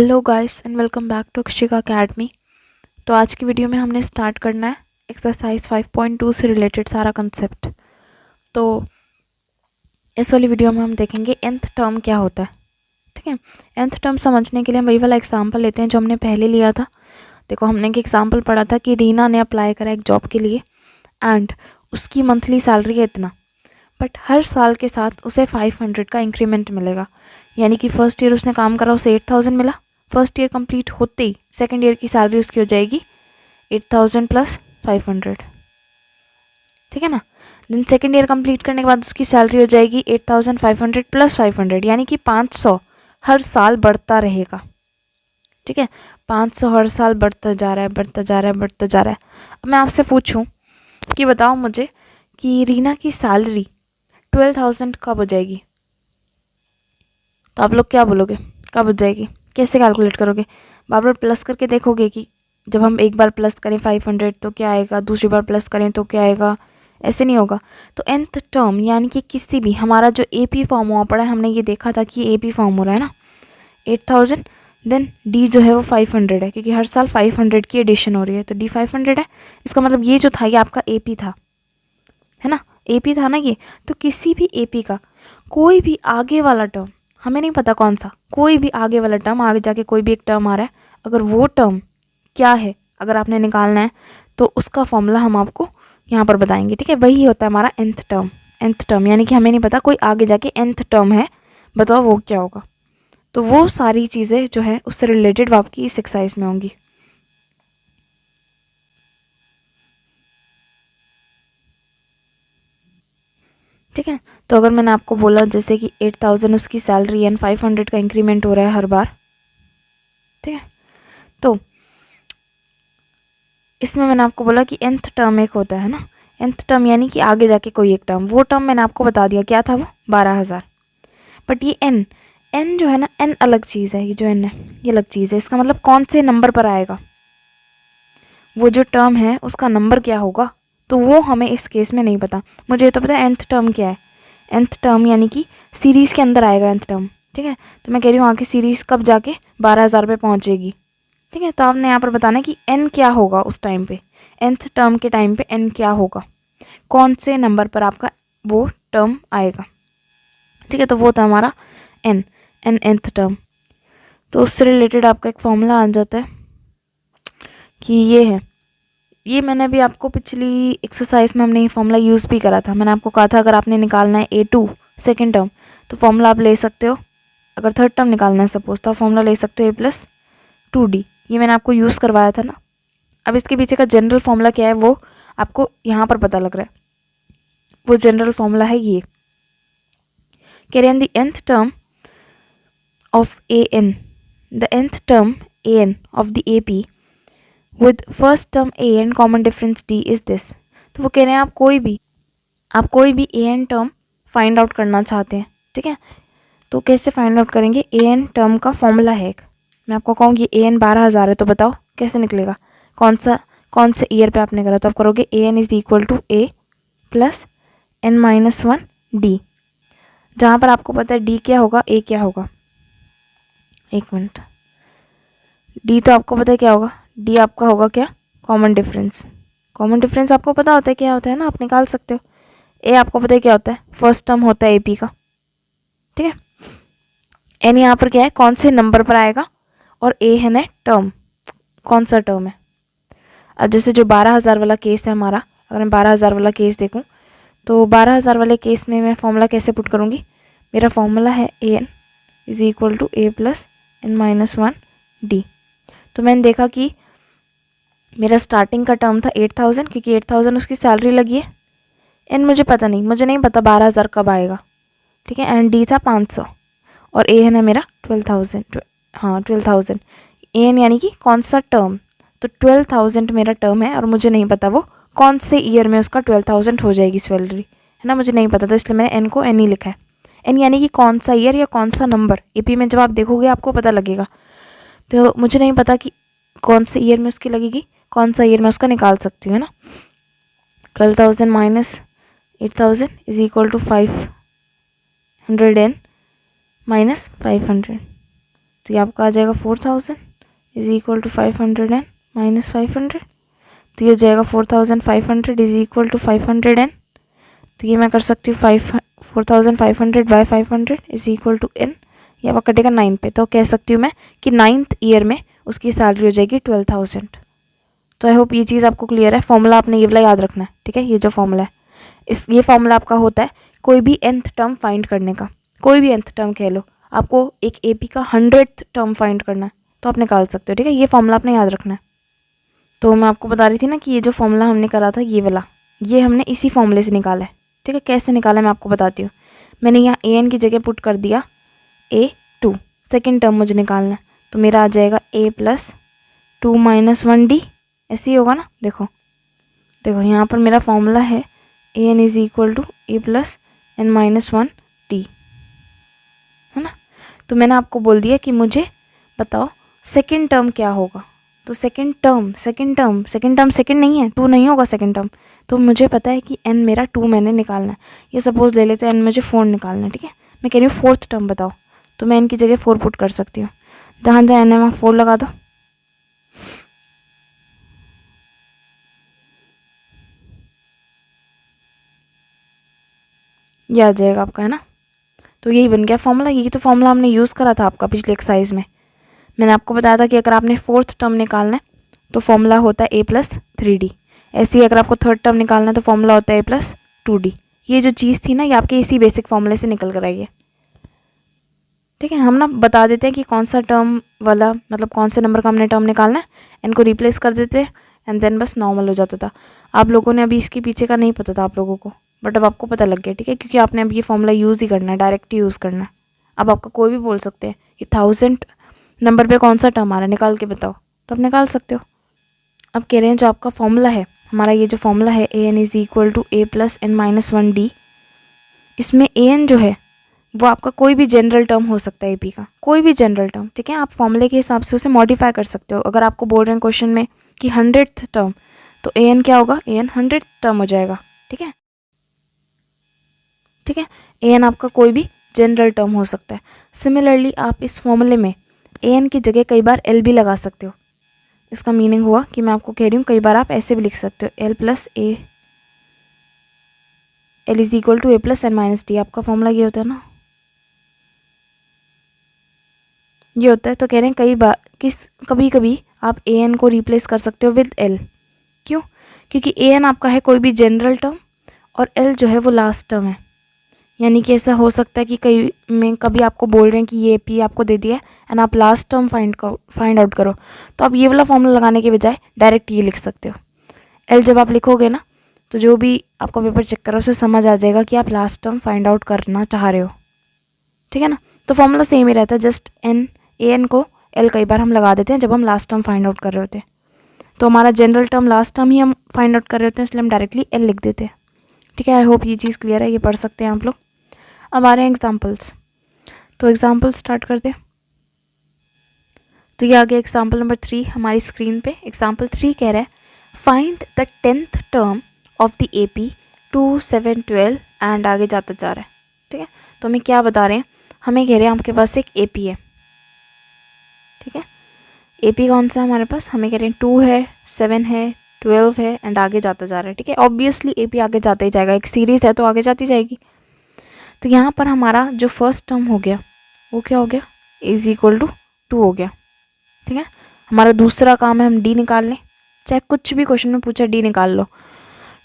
Hello guys and welcome back to Akshika academy. तो आज की वीडियो में हमने स्टार्ट करना है एक्सरसाइज 5.2 से रिलेटेड सारा कंसेप्ट। तो इस वाली वीडियो में हम देखेंगे nth टर्म क्या होता है। ठीक है, nth टर्म समझने के लिए हम वही वाला एग्जांपल लेते हैं जो हमने पहले लिया था। देखो, हमने एक एग्जांपल पढ़ा था कि रीना ने अप्लाई करा एक जॉब के लिए एंड उसकी मंथली सैलरी है इतना, बट हर साल के साथ उसे 500 का इंक्रीमेंट मिलेगा। यानी कि फर्स्ट ईयर उसने काम करा, उसे 8000 मिला। फर्स्ट ईयर कंप्लीट होते ही सेकंड ईयर की सैलरी उसकी हो जाएगी 8000 प्लस 500। ठीक है ना। देन सेकंड ईयर कंप्लीट करने के बाद उसकी सैलरी हो जाएगी 8500 प्लस 500, यानी कि 500 हर साल बढ़ता रहेगा। ठीक है, 500 हर साल बढ़ता जा रहा है, बढ़ता जा रहा है, बढ़ता जा रहा है। अब मैं आपसे पूछूं कि बताओ मुझे कि रीना की सैलरी 12,000 कब हो जाएगी? तो आप लोग क्या बोलोगे, कब हो जाएगी? कैसे कैलकुलेट करोगे? बार बार प्लस करके देखोगे कि जब हम एक बार प्लस करें 500 तो क्या आएगा, दूसरी बार प्लस करें तो क्या आएगा? ऐसे नहीं होगा। तो nth टर्म यानी कि किसी भी, हमारा जो AP फॉर्म हुआ पड़ा है, हमने ये देखा था कि AP फॉर्म हो रहा है ना 8000, देन D जो है वो 500 है, क्योंकि हर साल 500 की एडिशन हो रही है, तो D 500 है। इसका मतलब ये जो था ये आपका AP था, है ना, AP था ना ये। तो किसी भी AP का कोई भी आगे वाला टर्म, हमें नहीं पता कौन सा, कोई भी आगे वाला टर्म, आगे जाके कोई भी एक टर्म आ रहा है, अगर वो टर्म क्या है अगर आपने निकालना है तो उसका फॉर्मूला हम आपको यहाँ पर बताएंगे। ठीक है, वही होता है हमारा nth टर्म। nth टर्म यानी कि हमें नहीं पता, कोई आगे जाके nth टर्म है, बताओ वो क्या होगा। तो वो सारी चीज़ें जो हैं उससे रिलेटेड वो आपकी इस एक्सरसाइज में होंगी। ठीक है, तो अगर मैंने आपको बोला जैसे कि 8000 उसकी सैलरी एंड 500 का इंक्रीमेंट हो रहा है हर बार, ठीक है, तो इसमें मैंने आपको बोला कि nth टर्म एक होता है ना, nth टर्म यानी कि आगे जाके कोई एक टर्म, वो टर्म मैंने आपको बता दिया क्या था, वो 12,000। बट ये n जो है ना, n अलग चीज़ है, ये जो n है ये अलग चीज़ है। इसका मतलब कौन से नंबर पर आएगा, वो जो टर्म है उसका नंबर क्या होगा, तो वो हमें इस केस में नहीं पता। मुझे तो पता है nth टर्म क्या है। nth टर्म यानी कि सीरीज़ के अंदर आएगा nth टर्म। ठीक है, तो मैं कह रही हूँ आगे सीरीज़ कब जाके 12,000 पे पहुँचेगी। ठीक है, तो आपने यहाँ पर बताना है कि n क्या होगा उस टाइम पे, nth टर्म के टाइम पे n क्या होगा, कौन से नंबर पर आपका वो टर्म आएगा। ठीक है, तो वो था हमारा n nth टर्म। तो उससे रिलेटेड आपका एक फॉर्मूला आ जाता है कि ये है, ये मैंने अभी आपको पिछली एक्सरसाइज में हमने ये फॉर्मूला यूज़ भी करा था। मैंने आपको कहा था अगर आपने निकालना है A2 सेकेंड टर्म तो फॉर्मूला आप ले सकते हो, अगर थर्ड टर्म निकालना है सपोज तो फॉर्मूला ले सकते हो A+2D। ये मैंने आपको यूज़ करवाया था ना। अब इसके पीछे का जनरल फॉर्मूला क्या है वो आपको यहाँ पर पता लग रहा है। वो जनरल फॉर्मूला है ये, कह रहे हैं the nth term of an, the nth term an of the AP with first term an common difference d is this. तो वो कह रहे हैं आप कोई भी an टर्म फाइंड आउट करना चाहते हैं। ठीक है, तो कैसे फाइंड आउट करेंगे? an टर्म का फॉर्मूला है एक, मैं आपको कहूँगी an 12,000 है, तो बताओ कैसे निकलेगा, कौन से ईयर पे आपने करा, तो आप करोगे an is equal to a plus n-1 d, जहाँ पर आपको पता है d क्या होगा, a क्या होगा। एक मिनट, d तो आपको पता है क्या होगा, d आपका होगा क्या, कॉमन डिफरेंस। कॉमन डिफरेंस आपको पता होता है क्या होता है ना, आप निकाल सकते हो। a आपको पता है क्या होता है, फर्स्ट टर्म होता है AP का। ठीक है, n यहाँ पर क्या है, कौन से नंबर पर आएगा, और a है ना टर्म, कौन सा टर्म है। अब जैसे जो 12,000 वाला केस है हमारा, अगर मैं 12,000 वाला केस देखूं तो 12,000 वाले केस में मैं फॉर्मूला कैसे पुट करूँगी, मेरा फॉर्मूला है an is equal to a plus n-1 d। तो मैंने देखा कि मेरा स्टार्टिंग का टर्म था 8,000, क्योंकि 8,000 उसकी सैलरी लगी है। n मुझे नहीं पता 12,000 कब आएगा। ठीक है, एंड d था 500 और a है ना मेरा 12,000। हाँ 12,000, an यानी कि कौन सा टर्म, तो 12,000 मेरा टर्म है और मुझे नहीं पता वो कौन से ईयर में उसका 12,000 हो जाएगी सैलरी, है ना, मुझे नहीं पता, तो इसलिए मैंने n को n ही लिखा है। n यानी कि कौन सा ईयर या कौन सा नंबर, AP में जब आप देखोगे आपको पता लगेगा। तो मुझे नहीं पता कि कौन से ईयर में उसकी लगेगी, कौन सा ईयर में उसका निकाल सकती हूँ, है ना। 12,000 minus 8,000 is equal to 500n minus 500। तो ये आपका आ जाएगा 4000 is equal to 500 n minus 500। तो ये हो जाएगा 4500 इज इक्वल टू 500 n। तो ये मैं कर सकती हूँ 4500 by 500 is equal to n। ये आपका कटेगा 9 पे। तो कह सकती हूँ मैं कि 9th ईयर में उसकी सैलरी हो जाएगी 12,000। तो आई होप ये चीज़ आपको क्लियर है। फॉर्मूला आपने ये वाला याद रखना है, ठीक है। ये जो फॉर्मूला है ये फॉर्मूला आपका होता है कोई भी nth टर्म फाइंड करने का। कोई भी nth टर्म कह लो, आपको एक AP का 100th टर्म फाइंड करना है तो आप निकाल सकते हो, ठीक है। ये फॉर्मूला आपने याद रखना है। तो मैं आपको बता रही थी ना कि ये जो फॉर्मूला हमने करा था ये वाला, ये हमने इसी फॉर्मूले से निकाला है, ठीक है। कैसे निकाला मैं आपको बताती हूँ। मैंने यहाँ an की जगह पुट कर दिया A2, सेकेंड टर्म मुझे निकालना है। तो मेरा आ जाएगा A प्लस 2 माइनस 1D, ऐसे ही होगा ना। देखो देखो यहाँ पर मेरा फॉर्मूला है an is equal to A plus n minus 1D, है ना। तो मैंने आपको बोल दिया कि मुझे बताओ सेकेंड टर्म क्या होगा। तो सेकेंड टर्म सेकेंड नहीं है, 2 नहीं होगा सेकेंड टर्म। तो मुझे पता है कि n मेरा 2 मैंने निकालना है। ये सपोज ले लेते हैं n मुझे 4 निकालना है, ठीक है। मैं कह रही हूँ 4th टर्म बताओ, तो मैं n की जगह 4 पुट कर सकती हूँ। जहाँ जहाँ n है वहाँ 4 लगा दो। ये आ जाएगा आपका, है ना। तो यही बन गया फॉर्मूला। यही तो फॉर्मूला हमने यूज़ करा था आपका पिछले एक्सरसाइज में। मैंने आपको बताया था कि अगर आपने 4th टर्म निकालना है तो फॉर्मूला होता है A प्लस 3D। ऐसे ही अगर आपको 3rd टर्म निकालना है तो फॉर्मूला होता है A प्लस 2D। ये जो चीज़ थी ना ये आपके इसी बेसिक फॉर्मूले से निकल कर आई है, ठीक है। हम ना बता देते हैं कि कौन सा टर्म वाला, मतलब कौन से नंबर का हमने टर्म निकालना है, इनको रिप्लेस कर देते एंड देन बस नॉर्मल हो जाता था। आप लोगों ने अभी इसके पीछे का नहीं पता था आप लोगों को, बट अब आपको पता लग गया, ठीक है। क्योंकि आपने अब ये फॉर्मूला यूज़ ही करना है, डायरेक्ट यूज़ करना है। अब आपका कोई भी बोल सकते हैं कि 1000 नंबर पे कौन सा टर्म आ रहा है, निकाल के बताओ, तो आप निकाल सकते हो। अब कह रहे हैं जो आपका फॉर्मूला है, हमारा ये जो फॉर्मूला है an is equal to A plus n minus 1D, इसमें an जो है वो आपका कोई भी जनरल टर्म हो सकता है AP का, कोई भी जनरल टर्म, ठीक है। आप फॉर्मूले के हिसाब से उसे मॉडिफाई कर सकते हो। अगर आपको बोल रहे हैं क्वेश्चन में कि 100th टर्म, तो an क्या होगा, an 100th टर्म हो जाएगा, ठीक है, ठीक है। an आपका कोई भी जनरल टर्म हो सकता है। सिमिलरली आप इस फॉर्मूले में an की जगह कई बार l भी लगा सकते हो। इसका मीनिंग हुआ कि मैं आपको कह रही हूँ कई बार आप ऐसे भी लिख सकते हो l plus a, l is equal to A plus n minus D। आपका फॉर्मूला ये होता है ना, ये होता है। तो कह रहे हैं कई बार कभी कभी आप an को रिप्लेस कर सकते हो विद l। क्यों? क्योंकि an आपका है कोई भी जनरल टर्म और l जो है वो लास्ट टर्म है। यानी कि ऐसा हो सकता है कि कभी आपको बोल रहे हैं कि ये AP आपको दे दिया है एंड आप लास्ट टर्म फाइंड आउट करो, तो आप ये वाला फॉर्मूला लगाने के बजाय डायरेक्ट ये लिख सकते हो। l जब आप लिखोगे ना तो जो भी आपका पेपर चेक करो उसे समझ आ जाएगा कि आप लास्ट टर्म फाइंड आउट करना चाह रहे हो, ठीक है ना। तो फॉर्मूला सेम ही रहता है, जस्ट an को l कई बार हम लगा देते हैं जब हम लास्ट टर्म फाइंड आउट कर रहे होते हैं। तो हमारा जनरल टर्म लास्ट टर्म ही हम फाइंड आउट कर रहे होते हैं, इसलिए हम डायरेक्टली l लिख देते हैं, ठीक है। आई होप ये चीज़ क्लियर है, ये पढ़ सकते हैं आप लोग। अब आ रहे हैं एग्जाम्पल्स, तो एग्जाम्पल स्टार्ट करते हैं। तो ये आ गया एग्जाम्पल नंबर 3 हमारी स्क्रीन पे। एग्जाम्पल 3 कह रहा है find the 10th term of the AP 2, 7, 12 and आगे जाता जा रहा है, ठीक है। तो हमें क्या बता रहे हैं, हमें कह रहे हैं आपके पास एक AP है, ठीक है। AP कौन सा है हमारे पास, हमें कह रहे हैं 2 है, 7 है, 12 है एंड आगे जाता जा रहा है, ठीक है। ऑब्वियसली AP आगे जाता ही जाएगा, एक सीरीज़ है तो आगे जाती जाएगी। तो यहाँ पर हमारा जो फर्स्ट टर्म हो गया वो क्या हो गया, इज इक्वल टू 2 हो गया, ठीक है। हमारा दूसरा काम है हम D निकाल लें, चाहे कुछ भी क्वेश्चन में पूछा D निकाल लो।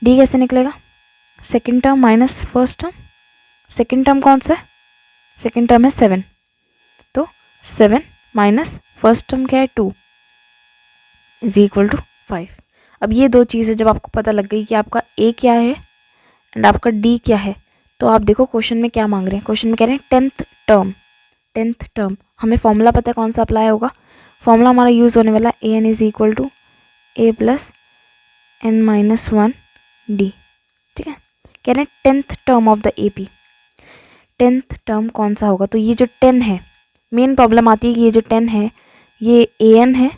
D कैसे निकलेगा, second term minus first term. Second term कौन सा है, सेकेंड टर्म है 7, तो 7 माइनस फर्स्ट टर्म क्या है 2 इज इक्वल टू 5। अब ये दो चीज़ें जब आपको पता लग गई कि आपका A क्या है एंड आपका D क्या है, तो आप देखो क्वेश्चन में क्या मांग रहे हैं। क्वेश्चन में कह रहे हैं 10th टर्म। हमें फॉर्मूला पता है कौन सा अप्लाई होगा, फॉर्मूला हमारा यूज़ होने वाला है an is equal to A plus n minus 1D, ठीक है। कह रहे हैं 10th term of the AP, 10th term कौन सा होगा। तो ये जो 10 है, मेन प्रॉब्लम आती है कि ये जो 10 है ये an है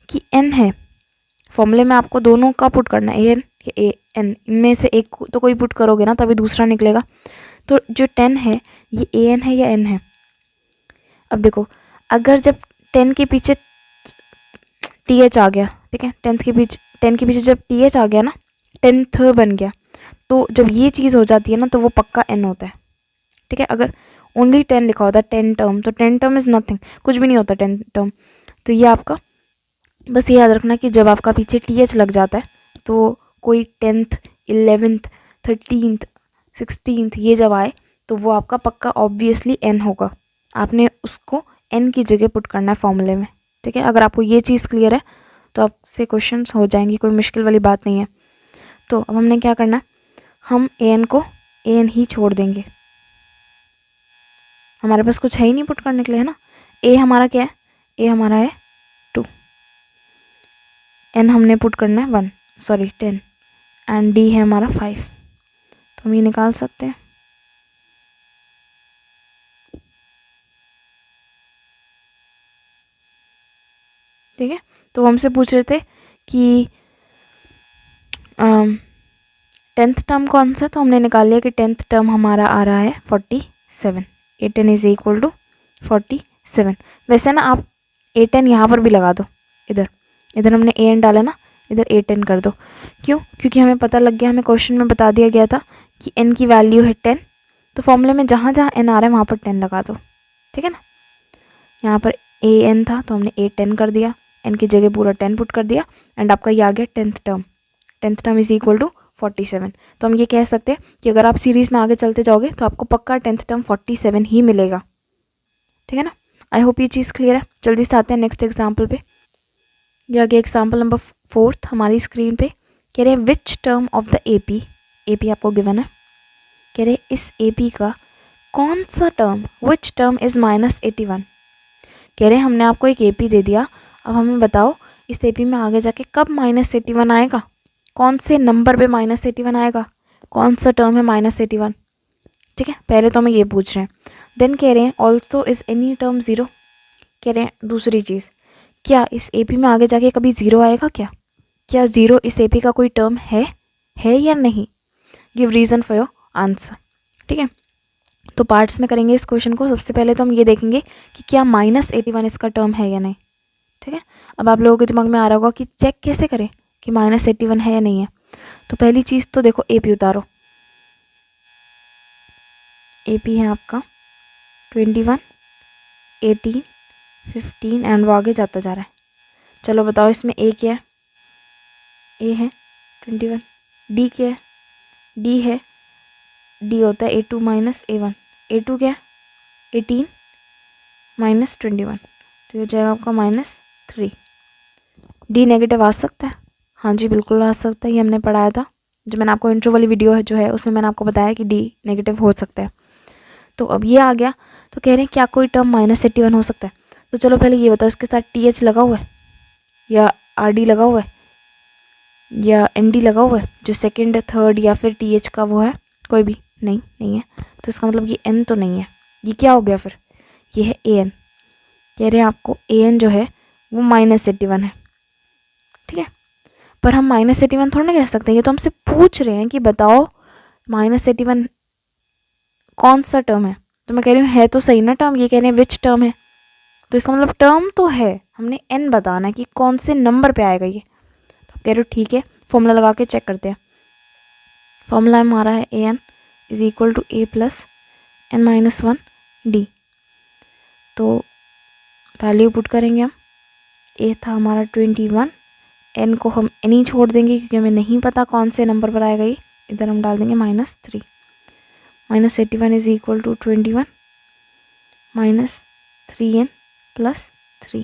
कि n है। फॉर्मूले में आपको दोनों का पुट करना है, an या an, इनमें से एक तो कोई पुट करोगे ना तभी दूसरा निकलेगा। तो जो 10 है ये an है या n है। अब देखो अगर जब 10 के पीछे TH आ गया, ठीक है, 10 के पीछे जब TH आ गया ना, 10th बन गया, तो जब ये चीज़ हो जाती है ना तो वो पक्का n होता है, ठीक है। अगर ओनली 10 लिखा होता है 10 टर्म, तो 10 टर्म इज़ नथिंग, कुछ भी नहीं होता 10 टर्म। तो ये आपका बस ये याद रखना कि जब आपका पीछे TH लग जाता है तो कोई 10th 11th 13th 16th ये जब आए तो वो आपका पक्का ऑब्वियसली n होगा। आपने उसको n की जगह पुट करना है फॉर्मूले में, ठीक है। अगर आपको ये चीज़ क्लियर है तो आपसे क्वेश्चंस हो जाएंगी, कोई मुश्किल वाली बात नहीं है। तो अब हमने क्या करना है, हम an को an ही छोड़ देंगे, हमारे पास कुछ है ही नहीं पुट करने के लिए, है ना। a हमारा क्या है, a हमारा है 2, n हमने पुट करना है 10 एंड d है हमारा 5। तो हम ये निकाल सकते हैं, ठीक है। तो हमसे पूछ रहे थे कि 10th टर्म कौन सा, तो हमने निकाल लिया कि 10th टर्म हमारा आ रहा है 47, A10 इज इक्वल टू 47। वैसे ना आप A10 यहाँ पर भी लगा दो, इधर हमने an डाला ना, इधर A10 कर दो। क्यों? क्योंकि हमें पता लग गया, हमें क्वेश्चन में बता दिया गया था कि n की वैल्यू है 10, तो फॉर्मूले में जहाँ जहाँ n आ रहा है वहाँ पर 10 लगा दो, ठीक है ना। यहाँ पर an था तो हमने A10 कर दिया, n की जगह पूरा 10 पुट कर दिया एंड आपका ये आ गया 10th term is equal to 47। तो हम ये कह सकते हैं कि अगर आप सीरीज़ में आगे चलते जाओगे तो आपको पक्का 10th टर्म 47 ही मिलेगा, ठीक है ना। आई होप ये चीज़ क्लियर है। जल्दी से आते हैं नेक्स्ट एग्जाम्पल पे। ये आ गया एग्जाम्पल नंबर 4 हमारी स्क्रीन पे। कह रहे हैं which term of the AP आपको गिवन है। कह रहे इस AP का कौन सा टर्म, विच टर्म इज़ -81। कह रहे हैं हमने आपको एक AP दे दिया, अब हमें बताओ इस AP में आगे जाके कब -81 आएगा, कौन से नंबर पे -81 आएगा, कौन सा टर्म है -81, ठीक है। पहले तो हमें ये पूछ रहे हैं। देन कह रहे हैं ऑल्सो इज़ एनी टर्म 0। कह रहे हैं दूसरी चीज़, क्या इस AP में आगे जाके कभी 0 आएगा, क्या 0 इस AP का कोई टर्म है या नहीं। Give reason for your answer, ठीक है। तो पार्ट्स में करेंगे इस क्वेश्चन को। सबसे पहले तो हम ये देखेंगे कि क्या -81 इसका टर्म है या नहीं, ठीक है। अब आप लोगों के दिमाग में आ रहा होगा कि चेक कैसे करें कि -81 है या नहीं है। तो पहली चीज़ तो देखो AP उतारो, AP है आपका 21 18 15 एंड वो आगे जाता जा रहा है। चलो बताओ इसमें A क्या है, A है 21, D क्या है, D है, D होता है A2 - A1, A2 क्या है 18 - 21, तो ये हो जाएगा आपका -3। D नेगेटिव आ सकता है, हाँ जी बिल्कुल आ सकता है, ये हमने पढ़ाया था जो मैंने आपको इंट्रो वाली वीडियो है जो है उसमें मैंने आपको बताया कि D नेगेटिव हो सकता है। तो अब ये आ गया, तो कह रहे हैं क्या कोई टर्म -81 हो सकता है। तो चलो पहले ये बताओ इसके साथ TH लगा हुआ है या RD लगा हुआ है या ND लगा हुआ है, जो सेकंड थर्ड या फिर TH का वो है, कोई भी नहीं है। तो इसका मतलब ये n तो नहीं है, ये क्या हो गया फिर, ये है AN। कह रहे हैं आपको AN जो है वो -81 है, ठीक है। पर हम -81 थोड़ा ना कह सकते हैं, ये तो हमसे पूछ रहे हैं कि बताओ -81 कौन सा टर्म है। तो मैं कह रही हूँ है तो सही ना टर्म, ये कह रहे हैं विच टर्म है, तो इसका मतलब टर्म तो है, हमने n बताना है कि कौन से नंबर पे आएगा ये। तो कह रहे हो ठीक है, फॉर्मूला लगा के चेक करते हैं। फॉर्मूला हमारा है AN is equal to A + n-1 D। तो वैल्यू पुट करेंगे हम, A था हमारा 21, n को हम n ही छोड़ देंगे क्योंकि हमें नहीं पता कौन से नंबर पर आएगा ये, इधर हम डाल देंगे -3। -81 इज इक्वल टू 21 - 3n + 3।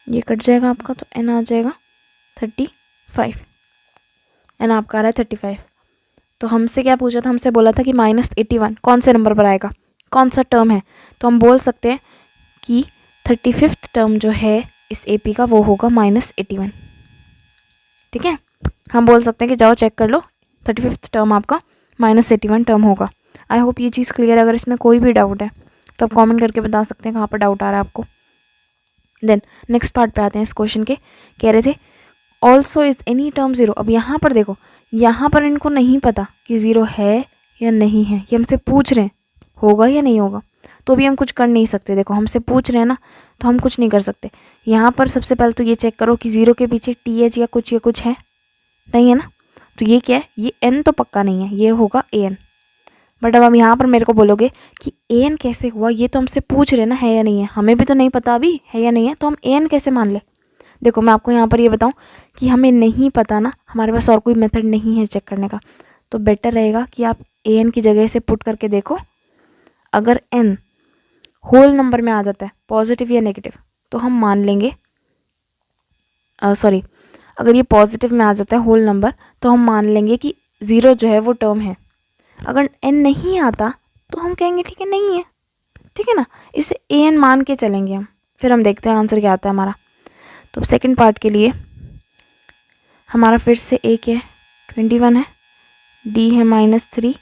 ये कट जाएगा आपका, तो n आ जाएगा 35, n आपका आ रहा है 35। तो हमसे क्या पूछा था, हमसे बोला था कि -81 कौन से नंबर पर आएगा, कौन सा टर्म है। तो हम बोल सकते हैं कि 35th टर्म जो है इस AP का वो होगा -81, ठीक है। हम बोल सकते हैं कि जाओ चेक कर लो, 35th टर्म आपका -81 टर्म होगा। आई होप ये चीज़ क्लियर है। अगर इसमें कोई भी डाउट है तो आप कमेंट करके बता सकते हैं कहाँ पर डाउट आ रहा है आपको, देन नेक्स्ट पार्ट पे आते हैं इस क्वेश्चन के। कह रहे थे also is any term zero. अब यहाँ पर देखो, यहाँ पर इनको नहीं पता कि ज़ीरो है या नहीं है, ये हमसे पूछ रहे हैं होगा या नहीं होगा, तो भी हम कुछ कर नहीं सकते। देखो हमसे पूछ रहे हैं ना, तो हम कुछ नहीं कर सकते। यहाँ पर सबसे पहले तो ये चेक करो कि ज़ीरो के पीछे टी एच या कुछ है, नहीं है ना, तो ये क्या है, ये एन तो पक्का नहीं है, ये होगा ए एन। बट अब यहाँ पर मेरे को बोलोगे कि ए एन कैसे हुआ, ये तो हमसे पूछ रहे ना है या नहीं है, हमें भी तो नहीं पता अभी है या नहीं है, तो हम ए एन कैसे मान ले। देखो मैं आपको यहाँ पर ये बताऊँ कि हमें नहीं पता ना, हमारे पास और कोई मेथड नहीं है चेक करने का, तो बेटर रहेगा कि आप ए एन की जगह से पुट करके देखो। अगर एन होल नंबर में आ जाता है, पॉजिटिव या नेगेटिव, तो हम मान लेंगे, सॉरी, अगर ये पॉजिटिव में आ जाता है होल नंबर, तो हम मान लेंगे कि ज़ीरो जो है वो टर्म है। अगर एन नहीं आता तो हम कहेंगे ठीक है नहीं है, ठीक है ना, इसे ए एन मान के चलेंगे हम। फिर हम देखते हैं आंसर क्या आता है हमारा। तो सेकंड पार्ट के लिए हमारा फिर से ए क्या है, 21 है, डी है -3,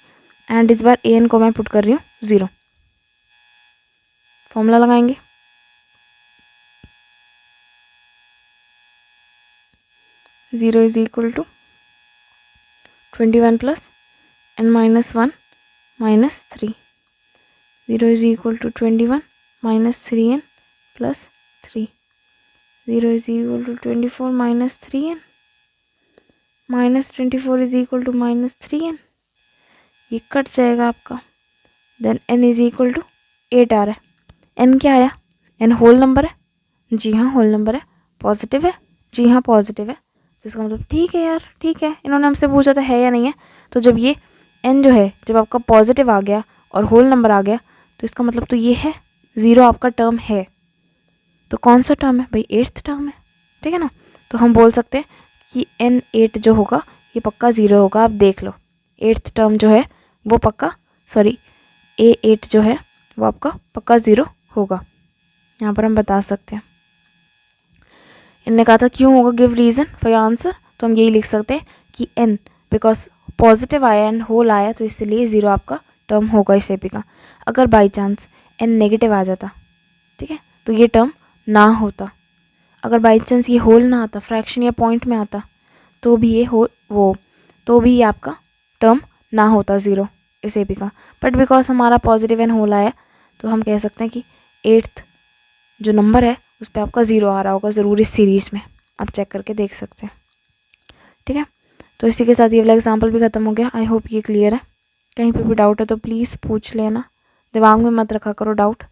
एंड इस बार ए एन को मैं पुट कर रही हूँ 0। फॉर्मूला लगाएंगे, zero is equal to 21 plus n -1 -3, 0 is equal to 21 minus 3n plus 3, 0 is equal to 24 minus 3n, minus 24 is equal to minus 3n, ये कट जाएगा आपका। Then n is equal to 8 आ रहा है। n क्या आया, n whole number है, जी हाँ होल नंबर है। पॉजिटिव है, जी हाँ पॉजिटिव है। तो इसका मतलब ठीक है यार, ठीक है, इन्होंने हमसे पूछा था है या नहीं है, तो जब ये n जो है जब आपका पॉजिटिव आ गया और होल नंबर आ गया, तो इसका मतलब तो ये है, ज़ीरो आपका टर्म है। तो कौन सा टर्म है भाई, 8th टर्म है, ठीक है ना। तो हम बोल सकते हैं कि n8 जो होगा ये पक्का 0 होगा। आप देख लो 8th टर्म जो है वो पक्का, सॉरी A8 जो है वो आपका पक्का 0 होगा। यहाँ पर हम बता सकते हैं। इनने कहा था क्यों होगा, give reason for your answer, तो हम यही लिख सकते हैं कि n बिकॉज पॉजिटिव आया एंड होल आया, तो इसलिए 0 आपका टर्म होगा इस एपी का। अगर बाई चांस n नेगेटिव आ जाता, ठीक है, तो ये टर्म ना होता। अगर बाई चांस ये होल ना आता, फ्रैक्शन या पॉइंट में आता, तो भी ये तो भी ये आपका टर्म ना होता 0 इस एपी का। बट बिकॉज हमारा पॉजिटिव एंड होल आया, तो हम कह सकते हैं कि 8th जो नंबर है उस पर आपका 0 आ रहा होगा ज़रूर इस सीरीज़ में। आप चेक करके देख सकते हैं, ठीक है। तो इसी के साथ ये वाला एग्जाम्पल भी ख़त्म हो गया। आई होप ये क्लियर है। कहीं पे भी डाउट है तो प्लीज़ पूछ लेना, दिमाग में मत रखा करो डाउट।